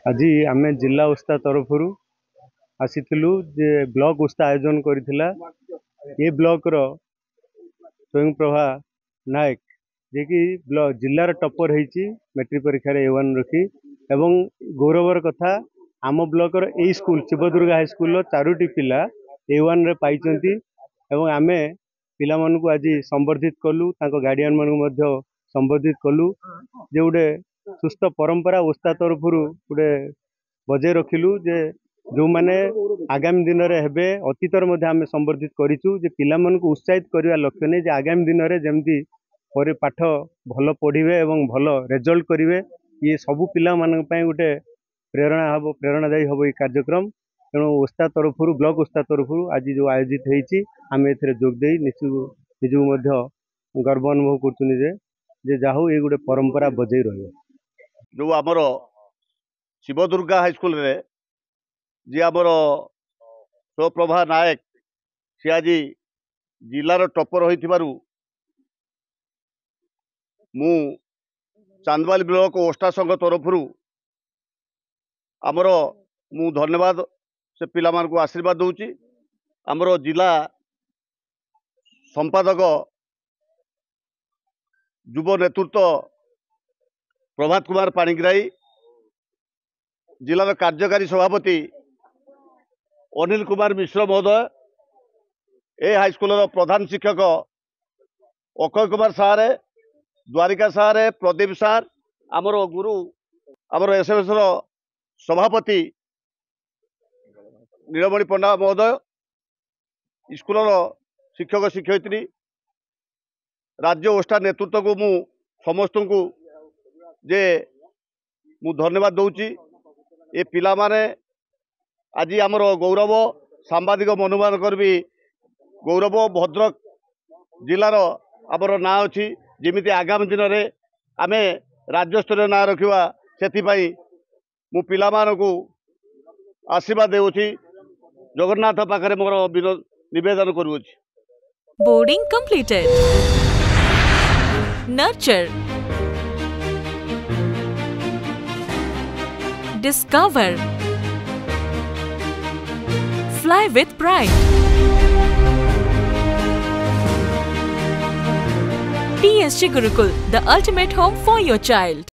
आज आम जिला उस्ता तरफ आसीलु जे ब्लॉक उस्ता आयोजन करथिला ये ब्लॉक रो स्वयं प्रभा नायक जे कि जिलार टॉपर होती मैट्रिक परीक्षा A1 रखी एवं गौरवर कथा आम ब्लॉक रो स्कूल शिवदुर्गा हाई स्कूल चारोटी पिला A1 रे पाइचंती एवं आमे पिला मानकु आज संबर्धित कलु ताको गार्डियन मानकु संबोधित कलु जे गोटे सुस्थ परंपरा उस्ता तरफ गोटे बजाय रखिलु जे जो माने आगामी दिन में हेबे अतीतर आम संबर्धित करूँ जे पिला मानकु उत्साहित करने लक्ष्य नहीं जे आगामी दिन में जमती पाठ भल पढ़े एवं भल रिजल्ट करेंगे ये सबू पिला मानक पई गोटे प्रेरणादायी हम ये कार्यक्रम तेणु उस्ता तरफ ब्लॉक उस्ता तरफ आज जो आयोजित होती आम ए जोगदे निजू गर्व अनुभव कर जाहू ये गोटे परंपरा बजाई रही जो आमर शिवदुर्गा हाईस्कल रे जी आमर स्वप्रभा नायक सी आज जिलार टॉपर हो मु चांदवाली ब्लॉक ओस्टा संघ तरफ आमर मु धन्यवाद से पिला मान को आशीर्वाद दूची आमर जिला संपादक युव नेतृत्व प्रभात कुमार पाणिग्राही जिलार कार्यकारी सभापति अनिल कुमार मिश्र महोदय ए हाईस्कूल प्रधान शिक्षक अक्षय कुमार सारे द्वारिका सारे प्रदीप सार आमर गुरु आमर एसएमएस सभापति नीलमणि पंडा महोदय स्कूल शिक्षक शिक्षयित्री राज्य ओस्टा नेतृत्व को मु समस्त को जे मु धन्यवाद दूची ये पिला माने आज आमर गौरव सांबादिक मनोमान भी गौरव भद्रक जिलार आमर ना अच्छी जमी आगामी दिन में आम राज्यस्तर ना रखा से मु पिला मानकु आशीर्वाद देउछि जगन्नाथ पाखरे मोर निवेदन करुछि। Boarding completed nurture discover fly with pride TSG Gurukul, the ultimate home for your child.